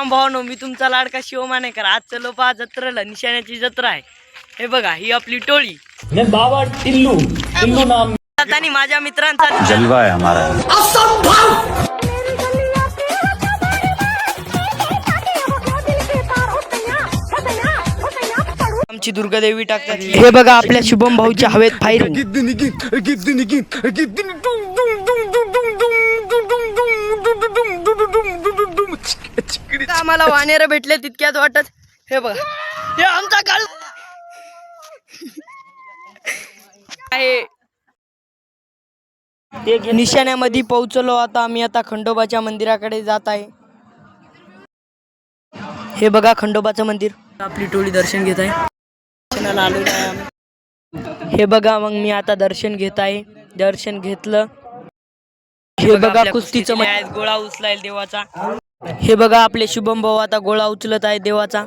राम भावानो, मी तुमचा लाडका शिव मानेकर. आज चलो पहा जत्रेला, निशाण्याची जत्रा आहे. हे बघा, ही आपली टोळी. बाबा टिल्लू टिल्लू नाम आणि माझ्या मित्रांचा जलवा है हमारा. आमची दुर्गादेवी टाकतात. हे बघा आपल्या शुभम भाऊच्या हवेत फायरिंग. आम्हाला वानेर भेटले तितक्यात वाटत. हे बघा, हे आमचा काळ आहे. निशाण्यामध्ये पोहोचलो. आता आम्ही खंडोबाच्या मंदिराकडे जात आहे. हे बघा खंडोबाचं मंदिर. आपली टोळी दर्शन घेत आहे. दर्शनाला आलेलो आहे आम्ही. हे बघा, मग मी आता दर्शन घेत आहे. दर्शन घेतलं. हे बघा कुस्तीचं गोळा उचलाय देवाचा. हे बघा आपले शुभम भाऊ आता गोळा उचलत आहे देवाचा.